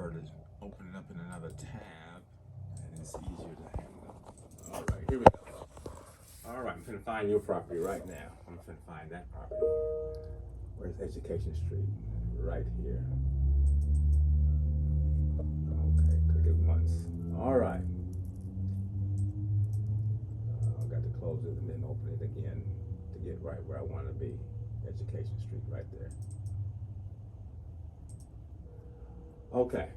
prefer to open it up in another tab, and it's easier to handle. All right, here we go. All right, I'm gonna find your property right now. I'm gonna find that property. Where's Education Street? Right here. Okay, click it once. All right. I've got to close it and then open it again to get right where I want to be. Education Street right there. Okay.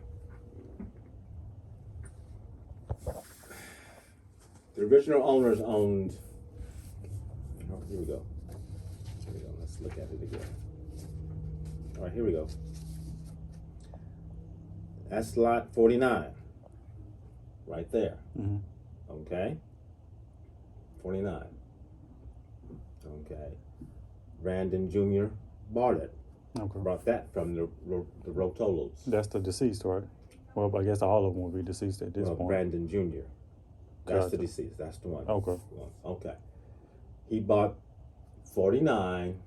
The original owners owned, oh, here we go. Here we go, let's look at it again. All right, here we go. That's lot 49, right there. Mm-hmm. Okay? 49. Okay. Brandon Jr. bought it. Okay. Brought that from the Rotolos. That's the deceased, right? Well, I guess all of them will be deceased at this point. Brandon Jr. That's the Gotcha. deceased. That's the one. Okay. Okay. He bought 49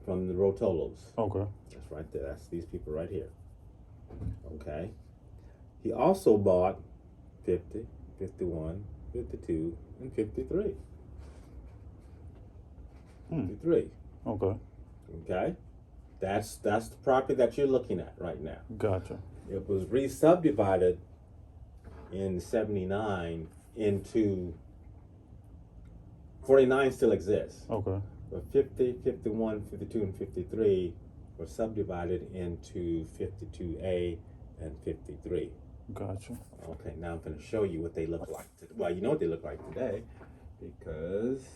from the Rotolos. Okay. That's right there. That's these people right here. Okay. He also bought 50, 51, 52, and 53. 53. Okay. Okay. That's the property that you're looking at right now. Gotcha. It was re-subdivided in 79 into 49 still exists. Okay. But 50, 51, 52, and 53 were subdivided into 52A and 53. Gotcha. Okay, now I'm going to show you what they look like. Well, you know what they look like today because,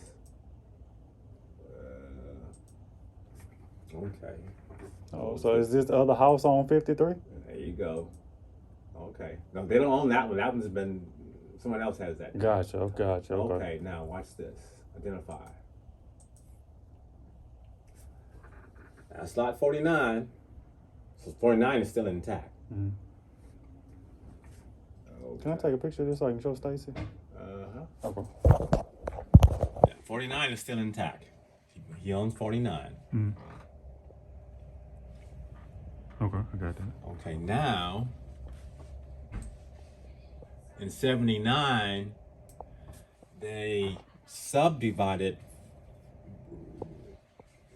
okay. Oh, so is this the other house on 53? There you go. Okay. No, they don't own that one. That one's been, someone else has that. Gotcha. Gotcha. Okay. Okay, now watch this. Identify. That's lot 49. So 49 is still intact. Mm-hmm. Okay. Can I take a picture of this so I can show Stacy? Uh-huh. Okay. Yeah, 49 is still intact. He owns 49. Mm-hmm. Okay, I got that. Okay, now, in 79, they subdivided,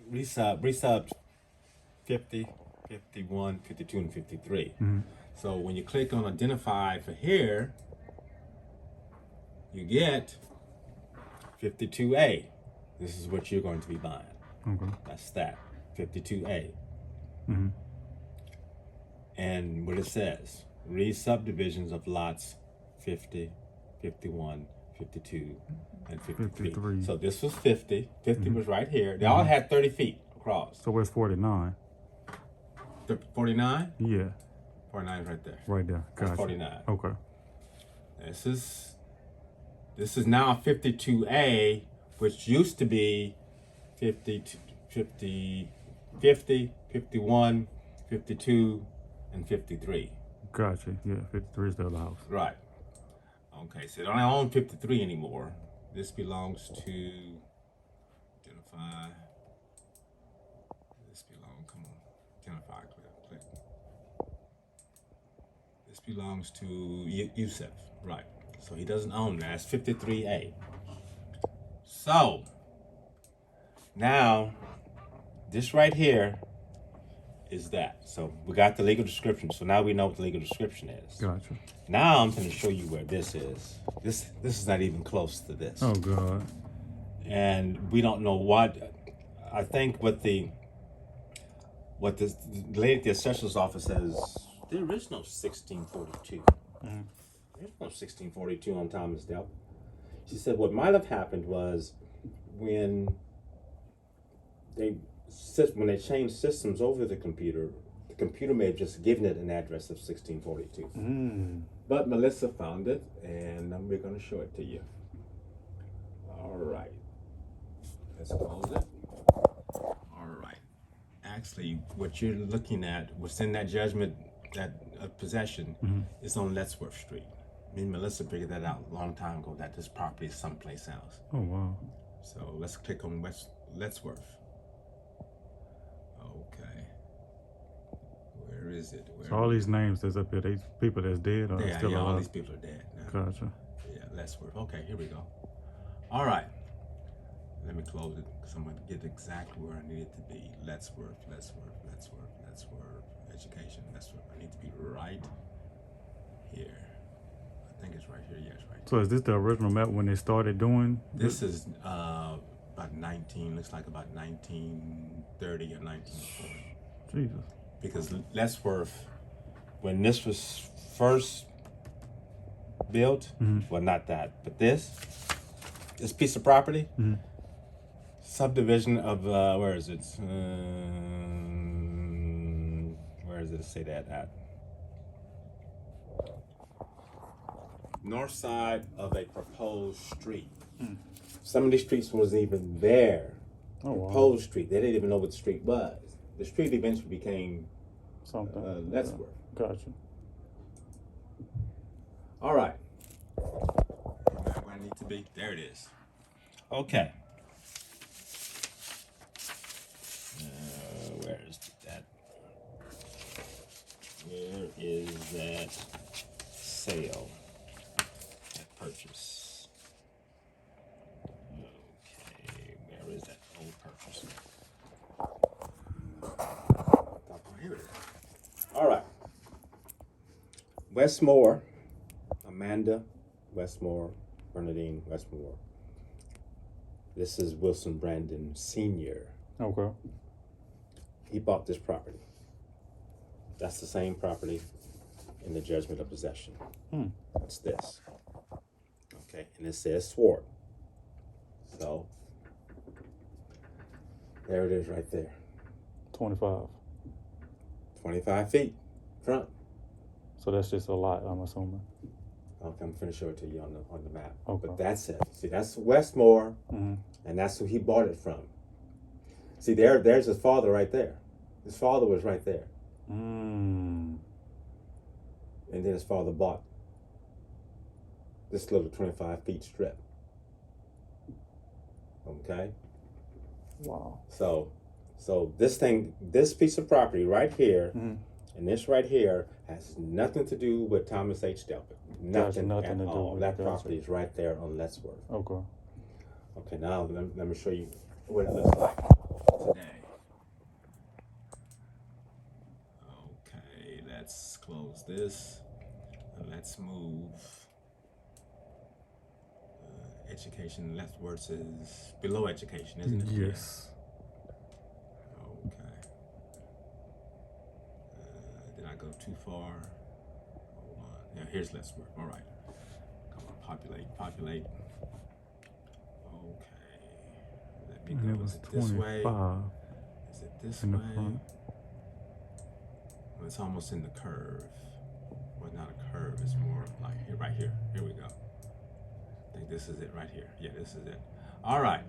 resubbed 50, 51, 52, and 53. Mm-hmm. So when you click on identify for here, you get 52A. This is what you're going to be buying. Okay. That's that, 52A. Mm-hmm. And what it says, re-subdivisions of lots 50, 51, 52, and 53. So this was 50. 50 was right here. They all had 30 feet across. So where's 49? 49? Yeah. 49 is right there. Right there. Gotcha. That's 49. Okay. This is now 52A, which used to be 50, 51, 52, and 53. Gotcha. Yeah, 53 is the other house. Right. Okay, so they don't own 53 anymore. This belongs to, identify. This come on, identify, click. This belongs to Yusuf, right. So he doesn't own that, it's 53A. So, now, this right here is that. So we got the legal description. So now we know what the legal description is. Gotcha. Now I'm going to show you where this is. This is not even close to this. Oh, God. And we don't know what. I think what the lady at the assessor's office says, there is no 1642. Mm-hmm. There's no 1642 on Thomas Dell. She said what might have happened was when they changed systems over the computer may have just given it an address of 1642. But Melissa found it, and we're going to show it to you. All right. Let's close it. All right. Actually, what you're looking at, what's in that judgment, that possession, is on Lettsworth Street. Me and Melissa figured that out a long time ago, that this property is someplace else. Oh, wow. So let's click on Lettsworth. Okay. Where is it? Where So all these names that's up here, they people that's dead or yeah, still all alive? these people are dead now. Gotcha. Yeah, Lettsworth. Okay, here we go. All right. Let me close it because I'm going to get exactly where I need it to be. Lettsworth. Education. Lettsworth. I need to be right here. I think it's right here. Yes, right. So is this the original map when they started doing? This is about 19. Looks like about 1930 or 1940. Jesus. Because Lettsworth, when this was first built, well, not that, but this piece of property, subdivision of where is it? Where does it say that at? North side of a proposed street. Some of these streets wasn't even there. Oh, wow. Proposed street. They didn't even know what the street was. The street eventually became Something. Lettsworth. Gotcha. All right. Where I need to be. There it is. Okay. Where is that? Where is that sale? That purchase? Okay. Where is that old purchase? Here it is. All right. Westmore, Amanda Westmore, Bernadine Westmore. This is Wilson Brandon Sr. Okay. He bought this property. That's the same property in the judgment of possession. That's this. Okay, and it says Swart. So, there it is right there. 25. 25 feet front. So that's just a lot, I'm assuming. Okay, I'm finna show it to you on the map. Okay. But that's it. See, that's Westmore, and that's who he bought it from. See, there's his father right there. His father was right there. And then his father bought this little 25 feet strip. Okay? Wow. So this piece of property right here, and this right here has nothing to do with Thomas H. Delpit. Nothing Nothing at to do all. with That it. property is right there on Lettsworth. Okay. Okay, now let me show you what it looks like today. Okay, let's close this and let's move. Education, Lettsworth is below education, isn't it? Yes. Okay. Did I go too far? Hold on. Yeah, here's Lettsworth. All right. Come on, populate. Okay. Let me And go. it was Is it this way? 25 Is it this in the way? front. Well, it's almost in the curve. Well, not a curve. It's more like here, right here. Here we go. I think this is it right here. Yeah, this is it. All right.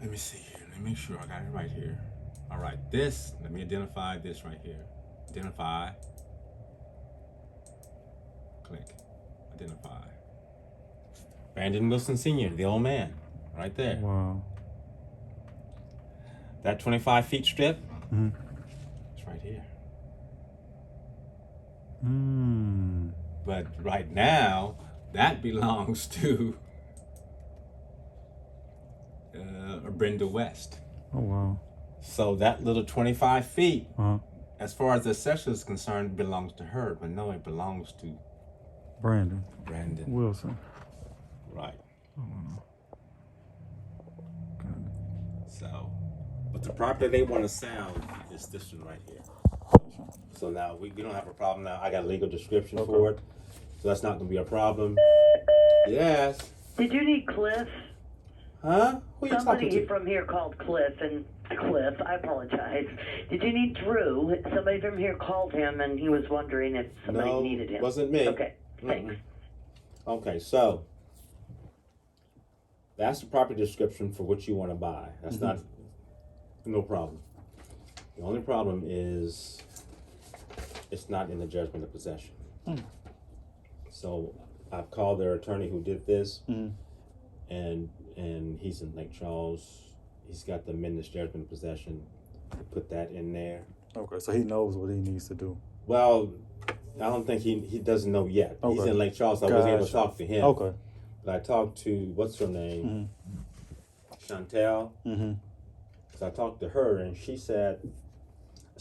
Let me see here. Let me make sure I got it right here. All right, let me identify this right here. Identify. Click. Identify. Brandon Wilson Sr., the old man, right there. Wow. That 25 feet strip, it's right here. But right now, that belongs to Brenda West. Oh, wow. So that little 25 feet, Uh-huh. as far as the section is concerned, belongs to her. But no, it belongs to Brandon Brandon. Wilson. Right. Got it. So, but the property they want to sell is this one right here. So now we don't have a problem now. I got a legal description for it. So that's not going to be a problem. Yes. Did you need Cliff? Huh? Who are you talking Somebody to? from here called Cliff, I apologize. Did you need Drew? Somebody from here called him, and he was wondering if somebody No, needed him. wasn't me. Okay, thanks. Okay, so that's the property description for what you want to buy. That's not no problem. The only problem is it's not in the judgment of possession. So I've called their attorney who did this, and he's in Lake Charles. He's got the amended judgment of possession. Put that in there. Okay, so he knows what he needs to do. Well, I don't think he doesn't know yet. He's Okay. in Lake Charles. So I wasn't able to Gotcha. talk to him. Okay. But I talked to, what's her name? Chantel. Mm-hmm. So I talked to her, and she said,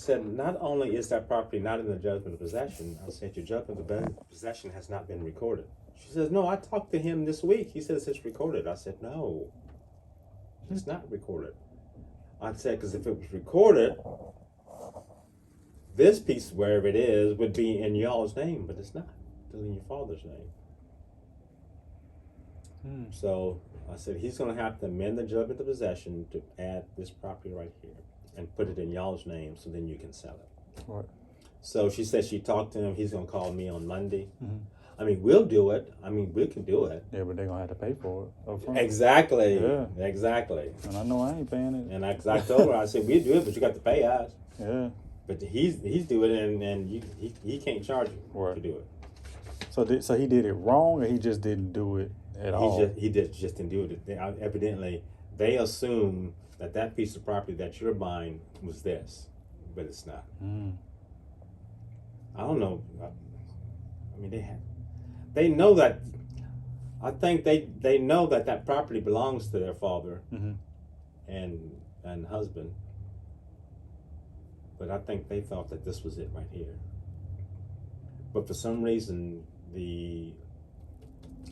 not only is that property not in the judgment of possession, I said, your judgment of possession has not been recorded. She says, no, I talked to him this week. He says it's recorded. I said, no, it's not recorded. I said, because if it was recorded, this piece, wherever it is, would be in y'all's name, but it's not. It's in your father's name. So I said, he's going to have to amend the judgment of possession to add this property right here and put it in y'all's name so then you can sell it. Right. So she said she talked to him. He's going to call me on Monday. Mm-hmm. I mean, we'll do it. I mean, we can do it. Yeah, but they're going to have to pay for it up front. Exactly. Yeah. Exactly. And I know I ain't paying it. And I told her, I said, we'll do it, but you got to pay us. Yeah. But he's doing it, and he can't charge you Right. to do it. So he did it wrong, or he just didn't do it at all? He just didn't do it. Evidently, they assume that piece of property that you're buying was this, but it's not. I don't know. I mean, they know that. I think they know that property belongs to their father and husband. But I think they thought that this was it right here. But for some reason, the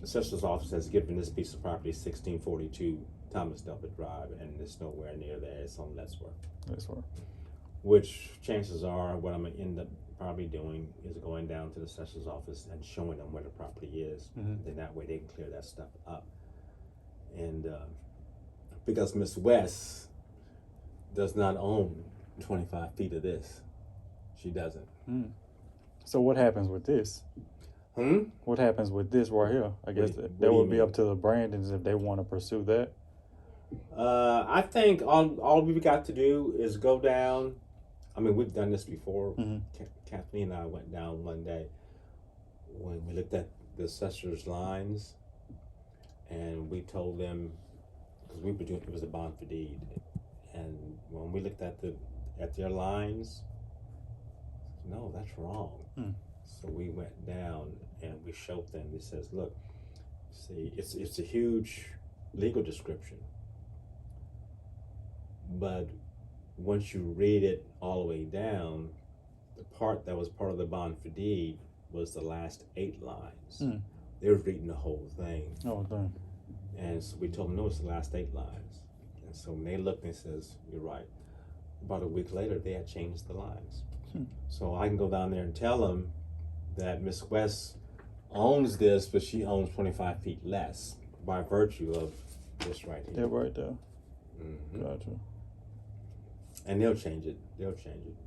assessor's office has given this piece of property 1642 Thomas Delbert Drive, and it's nowhere near there. It's on Letzworth. Letzworth. Which chances are what I'm going to end up probably doing is going down to the assessor's office and showing them where the property is. Then that way they can clear that stuff up. And because Miss West does not own 25 feet of this. She doesn't. So what happens with this? What happens with this right here? I guess What that do would you be mean? up to the Brandons if they want to pursue that. I think all we've got to do is go down. I mean, we've done this before. Kathleen and I went down one day when we looked at the assessor's lines, and we told them, because we were doing, it was a bond for deed, and when we looked at their lines, no, that's wrong. So we went down and we showed them. It says, look, see, it's a huge legal description, but once you read it all the way down, the part that was part of the bond for deed was the last 8 lines. They were reading the whole thing. Oh, dang. And so we told them, no, it's the last 8 lines. And so when they looked, and says, you're right. About a week later, they had changed the lines. So I can go down there and tell them that Miss West owns this, but she owns 25 feet less by virtue of this right here. That right there. Gotcha. And they'll change it.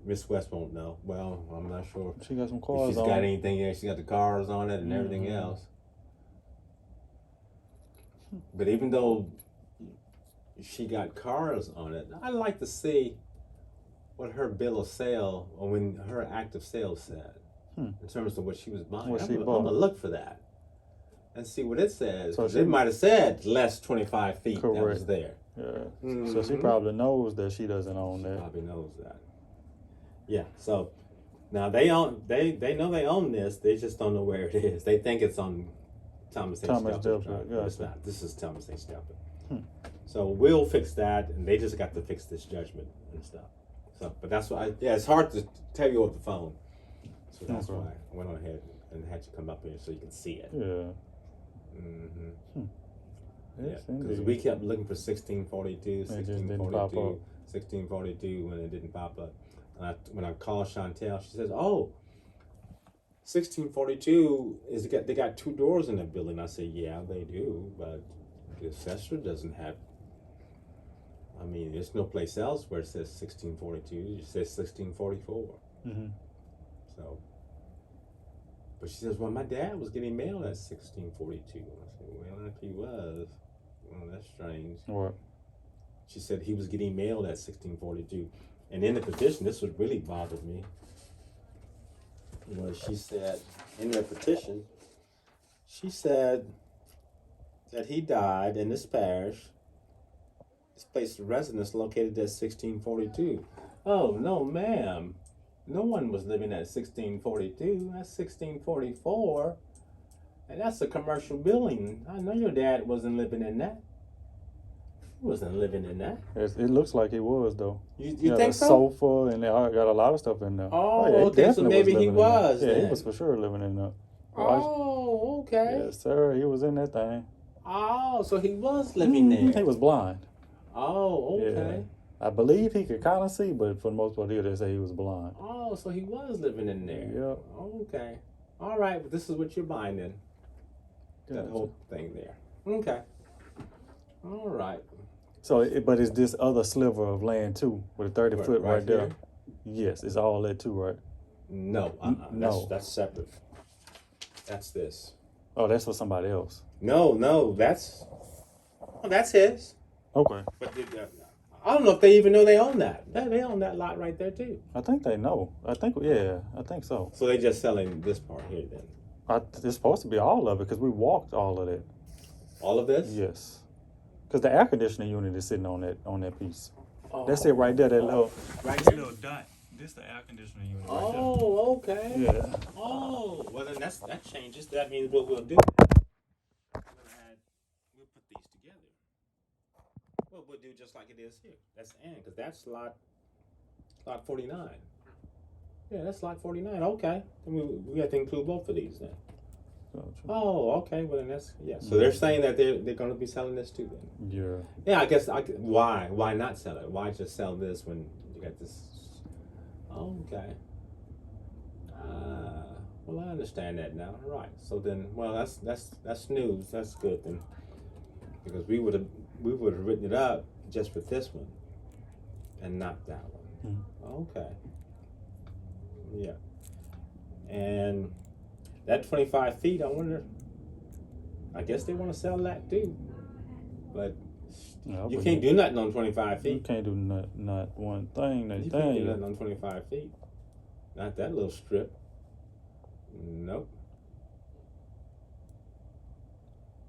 Miss West won't know. Well, I'm not sure She got some if cars she's on. got anything there. She's got the cars on it and everything else. But even though she got cars on it, I'd like to see what her bill of sale, or when her active sales said, in terms of what she was buying. What I'm she gonna bought. look for that and see what it says. So 'Cause she- it might have said less 25 feet that was Correct. there. Yeah. So she probably knows that she doesn't own that. Probably knows that. Yeah. So now they own. They know they own this. They just don't know where it is. They think it's on Thomas A. Thomas Stelper Delbert, Drive, but it's gotcha. not. This is Thomas A. Stelper. So we'll fix that, and they just got to fix this judgment and stuff. So, but that's why. It's hard to tell you over the phone. So that's Okay. why I went on ahead and had you come up here so you can see it. Yeah. Yeah, Yes, because indeed. we kept looking for 1642, It just didn't pop 1642, up. 1642 when it didn't pop up. And when I called Chantel, she says, "Oh, 1642 is they got 2 doors in the building." I said, "Yeah, they do, but the assessor doesn't have. I mean, there's no place else where it says 1642. It says 1644." So, but she says, "Well, my dad was getting mail at 1642." I said, "Well, if he was, well, that's strange." What? She said he was getting mailed at 1642. And in the petition, this would really bothered me. She said, in the petition, she said that he died in this parish, this place of residence located at 1642. Oh, no, ma'am. no one was living at 1642. That's 1644. And that's a commercial building. I know your dad wasn't living in that. He wasn't living in that. It looks like he was though. You think a so? sofa and they got a lot of stuff in there. Oh, yeah, okay, so maybe he was Yeah, he then. was for sure living in there. Oh, okay. Yes, sir. He was in that thing. Oh, so he was living there. He was blind. Oh, okay. Yeah. I believe he could kind of see, but for the most part, they say he was blind. Oh, so he was living in there. Yep. Okay. All right. Well, this is what you're buying then. That Gotcha. whole thing there. Okay. All right. So, but it's this other sliver of land too, with a 30-foot right there. here? Yes, it's all that too, right? No. No. That's separate. That's this. Oh, that's for somebody else. No. That's his. Okay. But I don't know if they even know they own that. They own that lot right there too. I think they know. I think so. So they just selling this part here then. It's supposed to be all of it because we walked all of that. All of this? Yes. Because the air conditioning unit is sitting on that piece. Oh. That's it right there. That little little dot. This the air conditioning unit right there. Oh, okay. Yeah. Oh, well then that changes. That means what we'll do. We'll put these together. Well, we'll do just like it is here. That's the end, because that's lot 49. Yeah, that's lot 49. Okay. Then we have to include both of these then. Oh, okay. Well, then that's So they're saying that they're going to be selling this too then. Yeah. Yeah, I guess why not sell it? Why just sell this when you got this? Okay. Well, I understand that now. Right. So then, well, that's news. That's good then, because we would have written it up just with this one, and not that one. Okay. Yeah. And that 25 feet, I wonder. I guess they want to sell that too, but you can't do nothing on 25 feet. You can't do not one thing. You can't do nothing on 25 feet. Not that little strip. Nope.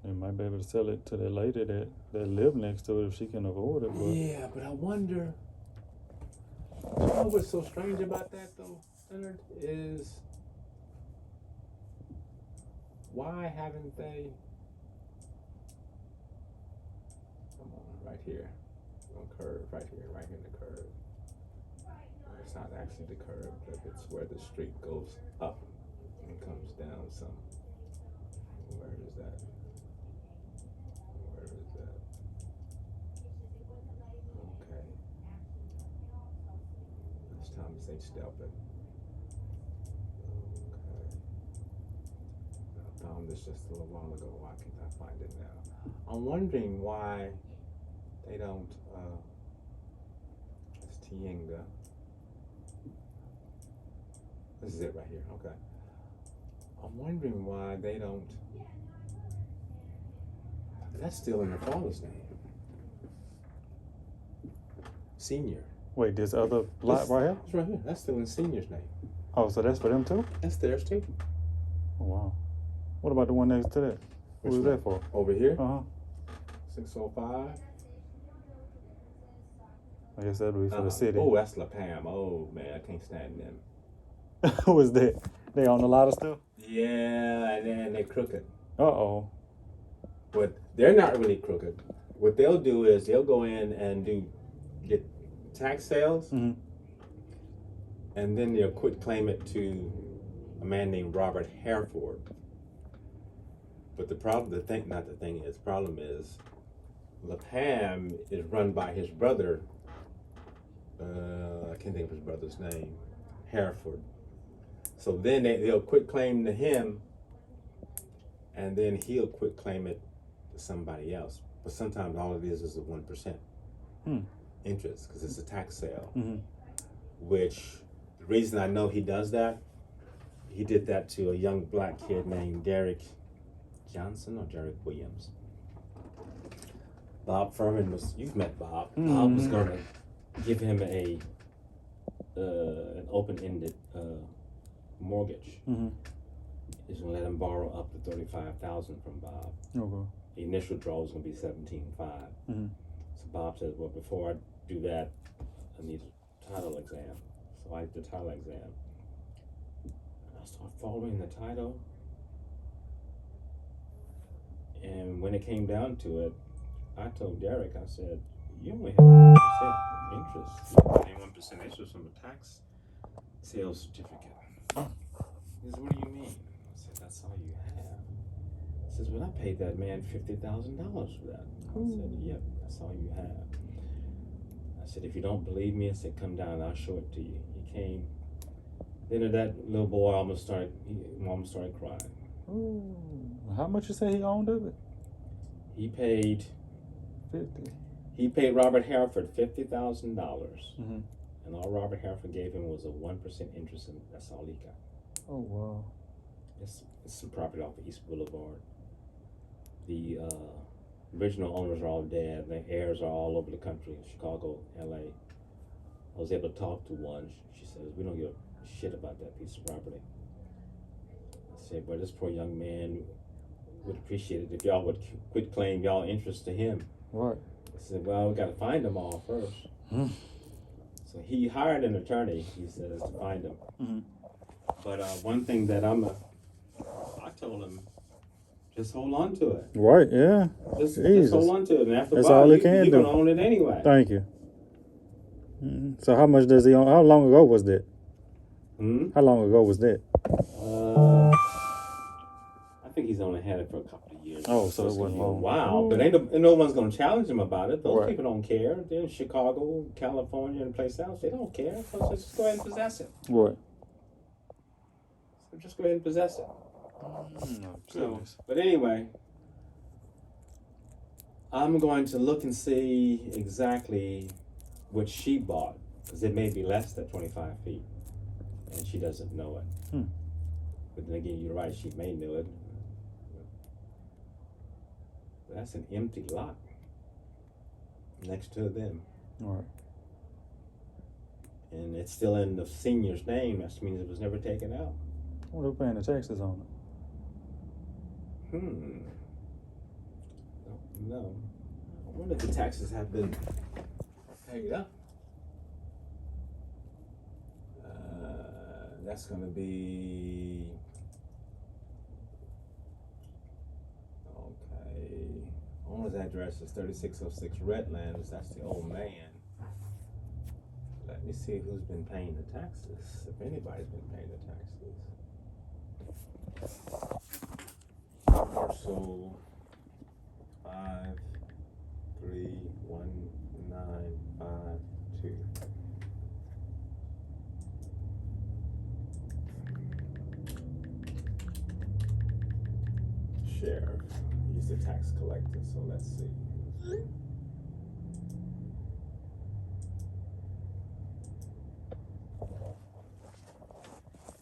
They might be able to sell it to that lady that live next to it if she can afford it. But Yeah, but I wonder. You know what's so strange about that though, Leonard, is why haven't they? Come on, right here, on curve, right here in the curve. It's not actually the curve, but it's where the street goes up and comes down some. Where is that? Where is that? Okay. It's Thomas H. Delpit. Okay. I found this just a little while ago. Why can't I find it now? I'm wondering why they don't, it's Tienga. This is it right here, okay. I'm wondering why they don't, that's still in the father's name. Senior. wait, this other lot right here? It's right here, that's still in Senior's name. Oh, so that's for them too? That's theirs too. Oh, wow. What about the one next to that? What was that for? Over here? 605. 605. I guess that'd be for the city. Oh, that's La Pam. Oh man, I can't stand them. Who was that? They own a lot of stuff? Yeah, and they're crooked. Uh-oh. But they're not really crooked. What they'll do is they'll go in and get tax sales, Mm-hmm. and then they'll quit claim it to a man named Robert Hereford. But the problem is La Pam is run by his brother. I can't think of his brother's name. Hereford. So then they'll quit claim to him, and then he'll quit claim it to somebody else. But sometimes all it is a 1% interest, because it's a tax sale. Mm-hmm. Which the reason I know he does that, he did that to a young black kid named Derek Johnson or Derek Williams. Bob Furman you've met Bob. Mm-hmm. Bob was going to give him an open-ended mortgage. Mm-hmm. He's going to let him borrow up to $35,000 from Bob. Okay. The initial draw was going to be $17,500. Mm-hmm. So Bob says, well, before I do that, I need a title exam. So So I did the title exam. And I started following the title. And when it came down to it, I told Derek, I said, you only have 1% interest. 1% interest on the tax sales certificate. He said, what do you mean? I said, that's all you have. He says, well, I paid that man $50,000 for that. I said, yep, that's all you have. I said, if you don't believe me, I said, come down, I'll show it to you. He came. Then that little boy almost started crying. Ooh. How much you say he owned of it? He paid 50. He paid Robert Hereford $50,000, Mm-hmm. and all Robert Hereford gave him was a 1% interest, and that's all he got. Oh wow! It's some property off of East Boulevard. The original owners are all dead. The heirs are all over the country, Chicago, LA. I was able to talk to one. She says, we don't give a shit about that piece of property. I said, but this poor young man would appreciate it if y'all would quit claiming y'all interest to him. Right. I said, well, we got to find them all first. So he hired an attorney, he says, to find them. Mm-hmm. But one thing that I told him, just hold on to it. Right, yeah. Just hold on to it. And after That's a while, all he you're can do. going to own it anyway. Thank you. Mm-hmm. So how much does he own? How long ago was that? How long ago was that? I think he's only had it for a couple of years. Oh, so it wasn't long. Wow. But ain't no one's going to challenge him about it. Those Right. people don't care. They're in Chicago, California, and place else. They don't care. So just go ahead and possess it. What? So just go ahead and possess it. No, So, but anyway, I'm going to look and see exactly what she bought, because it may be less than 25 feet, and she doesn't know it. But then again, you're right, she may know it. That's an empty lot next to them. Right. And it's still in the senior's name. That means it was never taken out. Well, they're paying the taxes on it. Don't know. I wonder if the taxes have been paid up. That's going to be... Okay. Owner's address is 3606 Redlands. That's the old man. Let me see who's been paying the taxes. If anybody's been paying the taxes. Parcel 5311952. Sheriff. He's the tax collector, so let's see.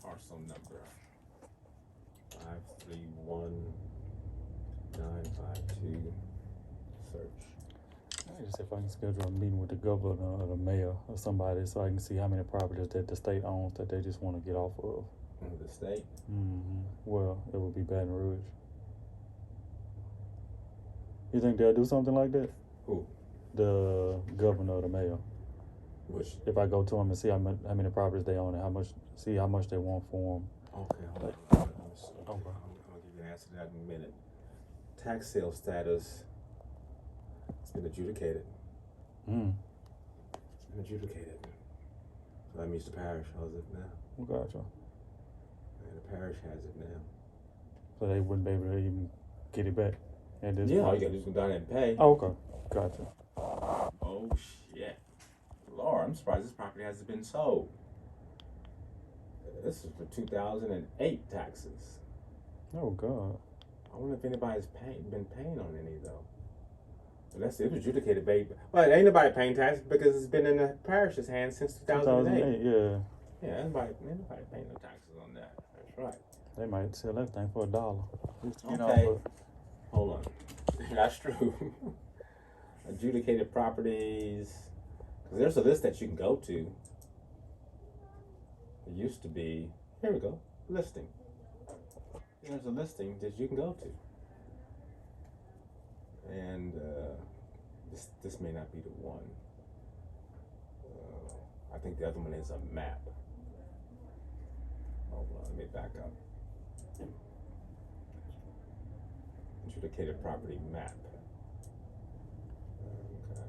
Parcel number 531952. Search. I just see if I can schedule a meeting with the governor or the mayor or somebody so I can see how many properties that the state owns that they just want to get off of. The state? Mm-hmm. Well, it would be Baton Rouge. You think they'll do something like that? Who? The governor or the mayor. Which? If I go to them and see how many properties they own and how much they want for them. Okay, hold on. I'll give you an answer to that in a minute. Tax sale status. It's been adjudicated. It's been adjudicated. So that means the parish has it now. Gotcha. And the parish has it now. So they wouldn't be able to even get it back at this Yeah, all point? you gotta do is go down there and pay. Oh, okay. Gotcha. Oh, shit. Lord, I'm surprised this property hasn't been sold. This is for 2008 taxes. Oh, God. I wonder if anybody's been paying on any, though. But it was adjudicated, baby. Well, ain't nobody paying taxes because it's been in the parish's hands since 2008. Yeah. Yeah, ain't nobody paying no taxes on that. That's right. They might sell that thing for $1. Just to get Okay. off of it. Hold on. That's true. Adjudicated properties. Because there's a list that you can go to. It used to be. Here we go. Listing. There's a listing that you can go to. And this may not be the one. I think the other one is a map. Hold on, let me back up. Adjudicated property map. Okay.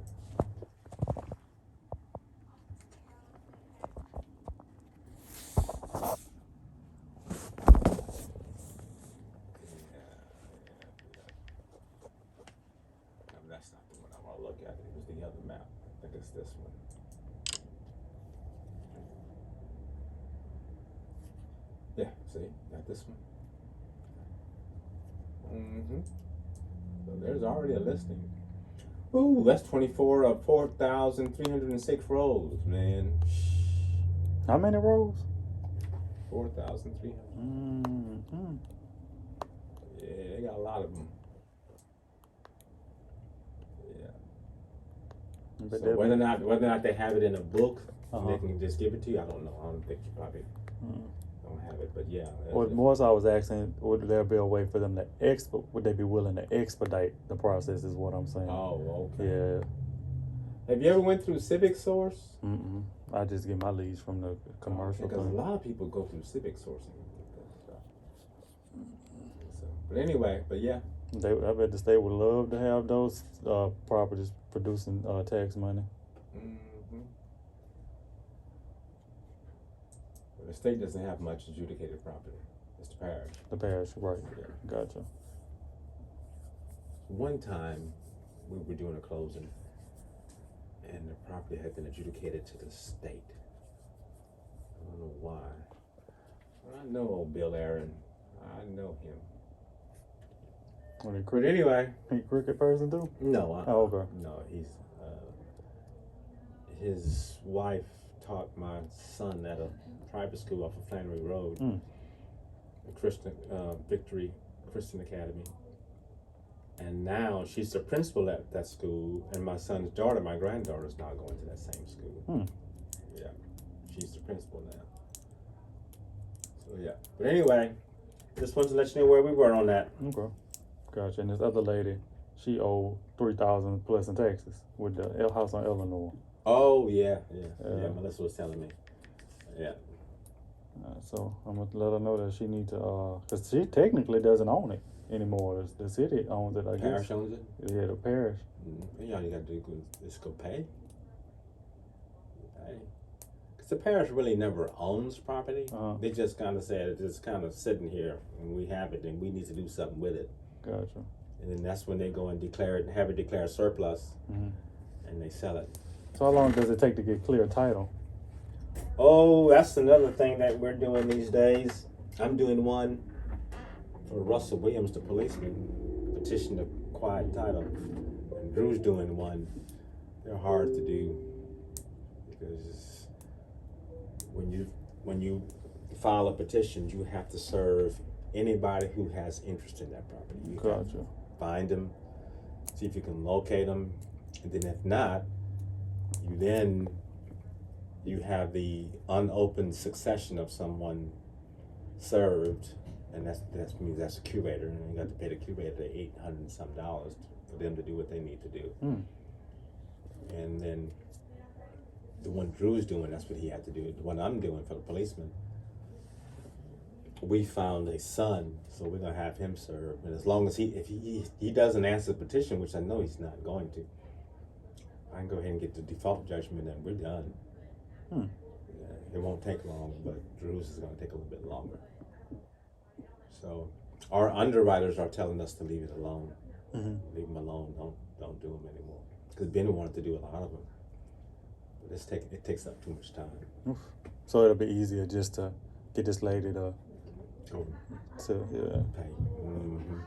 No, that's not the one I want to look at. It was the other map. I think it's this one. Yeah, see, got this one. So there's already a listing. Ooh, that's 24 of 4,306 rows, man. How many rows? 4,300. Yeah, they got a lot of them. Yeah. But So whether or not they have it in a book, Uh-huh. they can just give it to you. I don't know. I don't think you probably don't have it, but yeah. Well, more so I was asking, would there be a way for them to would they be willing to expedite the process is what I'm saying. Oh, okay. Yeah. Have you ever went through Civic Source? I just get my leads from the commercial Because a thing. lot of people go through Civic Source and get that stuff. So, but anyway, but yeah. I bet the state would love to have those properties producing tax money. The state doesn't have much adjudicated property. It's the parish. The parish, right. Yeah. Gotcha. One time, we were doing a closing, and the property had been adjudicated to the state. I don't know why. But I know old Bill Aaron. I know him. But anyway. He cricket person too? No. Oh, okay. No, he's, his wife taught my son at a private school off of Flannery Road, a Christian, Victory Christian Academy. And now she's the principal at that school, and my son's daughter, my granddaughter, is now going to that same school. Yeah, she's the principal now. So yeah, but anyway, just wanted to let you know where we were on that. Okay. Gotcha. And this other lady, she owed $3,000 plus in taxes with the house on Eleanor. Oh yeah, Melissa was telling me. Yeah. So I'm gonna let her know that she needs to, cause she technically doesn't own it anymore. The city owns it, I guess. Parish owns it? Yeah, the parish. All you gotta do is go pay. Because the parish really never owns property. They just kind of said it's just kind of sitting here and we have it and we need to do something with it. Gotcha. And then that's when they go and have it declared surplus and they sell it. So how long does it take to get clear title? Oh, that's another thing that we're doing these days. I'm doing one for Russell Williams, the policeman, petition to quiet title. And Drew's doing one. They're hard to do because when you file a petition, you have to serve anybody who has interest in that property. You have to find them, see if you can locate them, and then if not, you have the unopened succession of someone served, and that means that's a curator, and you got to pay the curator $800 and some for them to do what they need to do. And then the one Drew's doing, that's what he had to do. The one I'm doing for the policeman, we found a son, so we're gonna have him serve. And as long as if he doesn't answer the petition, which I know he's not going to, I can go ahead and get the default judgment and we're done. Yeah, it won't take long, but Drew's is going to take a little bit longer. So our underwriters are telling us to leave it alone. Leave them alone. Don't do them anymore. Because Ben wanted to do a lot of them, but it takes up too much time. Oof. So it'll be easier just to get this lady to pay.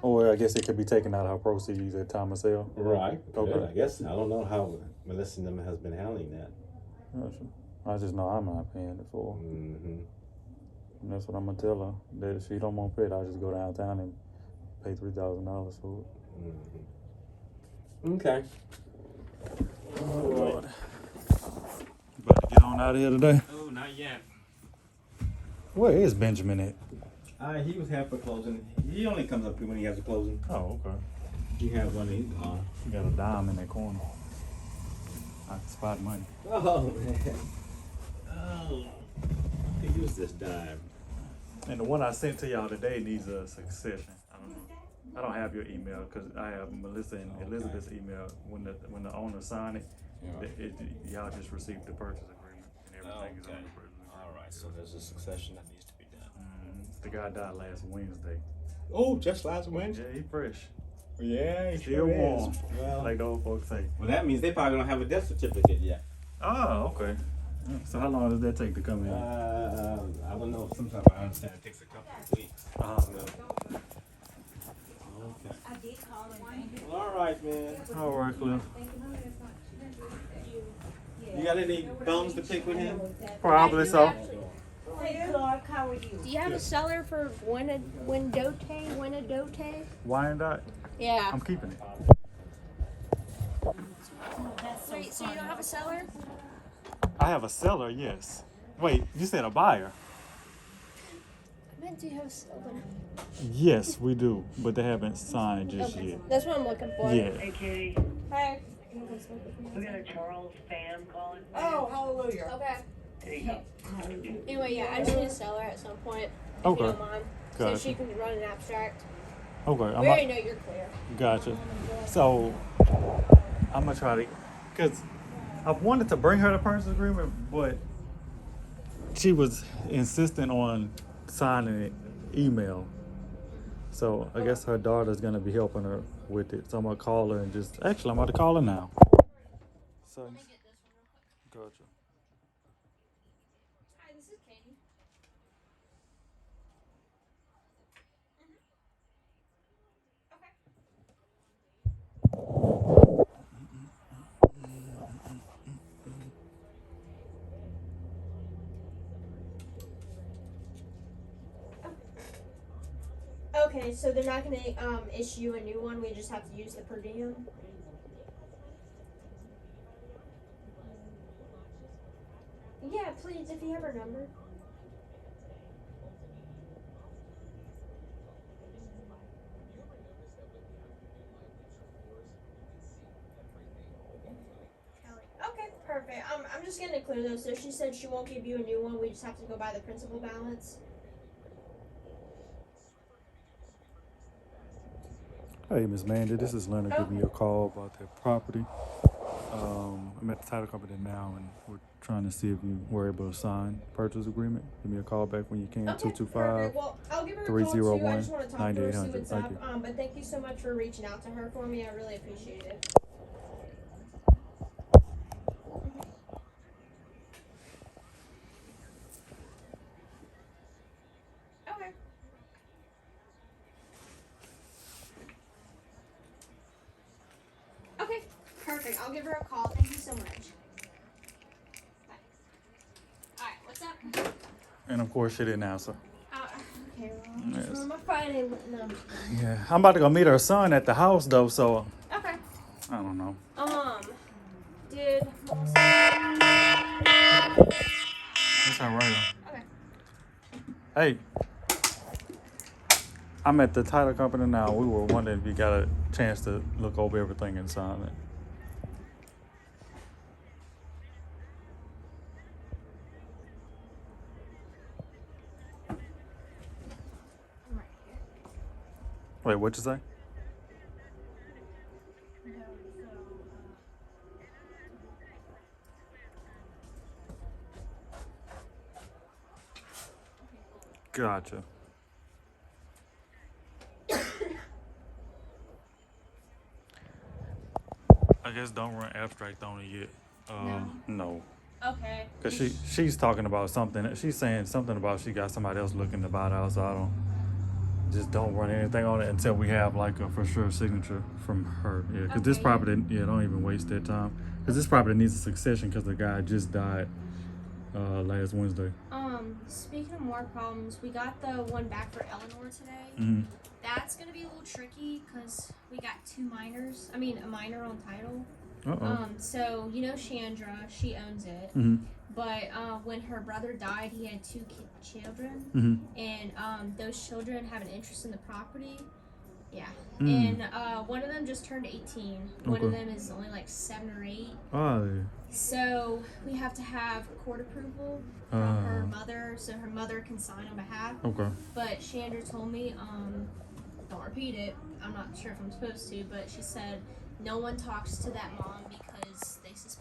Or I guess it could be taken out of her proceeds at time of sale. Right. Okay. Good. I guess I don't know how Melissa and them has been handling that. Gotcha. I just know I'm not paying it for her. And that's what I'm gonna tell her. That if she don't want to pay it, I'll just go downtown and pay $3,000 for it. Okay. Oh, Lord. You about to get on out of here today? Oh, not yet. Where is Benjamin at? He was half for closing. He only comes up when he has a closing. Oh, okay. You have one. He's gone. You got a dime in that corner. I can spot money. Oh man. Could use this dime. And the one I sent to y'all today needs a succession. I don't know. I don't have your email because I have Melissa and Elizabeth's email. When the owner signed it, y'all just received the purchase agreement and everything is on the purchase agreement. All right. So there's a succession that needs to be done. The guy died last Wednesday. Oh, just last Wednesday. Yeah, he fresh. Yeah, he Still warm. Well, Like the old folks say. well, that means they probably don't have a death certificate yet. Oh, okay. So how long does that take to come in? I don't know. Sometimes I understand it takes a couple of weeks. Okay. I did call him. Well, all right, man. All right, Cliff. You got any bones to pick with him? Probably so. Hey Clark, how are you? Do you have a seller for Winadote? Wyandotte? Yeah. I'm keeping it. Wait, so you don't have a seller? I have a seller, yes. Wait, you said a buyer? I meant to have a seller. Yes, we do, but they haven't signed just yet. That's what I'm looking for. Yeah. Hey, Katie. Hey. We got a Charles fan calling. Oh, hallelujah. Okay. There you go. Anyway, yeah, I just need a seller at some point. If Okay. you don't mind. Gotcha. So she can run an abstract. Okay, We already know you're clear. gotcha. So I'm gonna try to, cause I wanted to bring her the purchase agreement, but she was insistent on signing it email. So I guess her daughter's gonna be helping her with it. So I'm gonna call her and I'm about to call her now. So, Let me get this one real quick. gotcha. Hi, this is Katie. Okay. Okay, so they're not gonna issue a new one. We just have to use the per diem. Yeah, please, if you have her number. Okay, perfect. I'm just gonna clear those. So she said she won't give you a new one. We just have to go by the principal balance. Hey, Miss Mandy, this is Leonard giving you a call about that property. I'm at the title company now, and we're trying to see if you were able to sign purchase agreement. Give me a call back when you can. Okay, 225. perfect. Well, I'll give her a call too. I 301 just want to talk to her, see 9800. what's Thank up. you. But thank you so much for reaching out to her for me. I really appreciate it. Okay. Okay, perfect. I'll give her a call. Thank you so much. Bye. Alright, what's up? And of course, she didn't answer. Okay, well, Yes. just my Friday. No. Yeah, I'm about to go meet her son at the house though, so Okay. I don't know. Did Melissa... That's all right. Okay. Hey, I'm at the title company now. We were wondering if you got a chance to look over everything and sign it. I'm right here. Wait, what'd you say? Gotcha. I guess don't run abstract on it yet. No. Okay. Cause she's talking about something. She's saying something about she got somebody else looking to buy the house. So I don't run anything on it until we have like a for sure signature from her. Yeah, cause this Okay. property, don't even waste that time. Cause this property needs a succession because the guy just died last Wednesday. Speaking of more problems, we got the one back for Eleanor today. Mm-hmm. That's gonna be a little tricky because we got two minors. I mean, a minor on title. Uh-oh. So you know Chandra, she owns it. Mm-hmm. But when her brother died, he had two children, Mm-hmm. and those children have an interest in the property. Yeah. Mm. And one of them just turned 18. One of Okay. them is only like 7 or 8. Oh, So we have to have court approval from her mother, so her mother can sign on behalf. okay. But Chandra told me, don't repeat it. I'm not sure if I'm supposed to, but she said no one talks to that mom because they suspect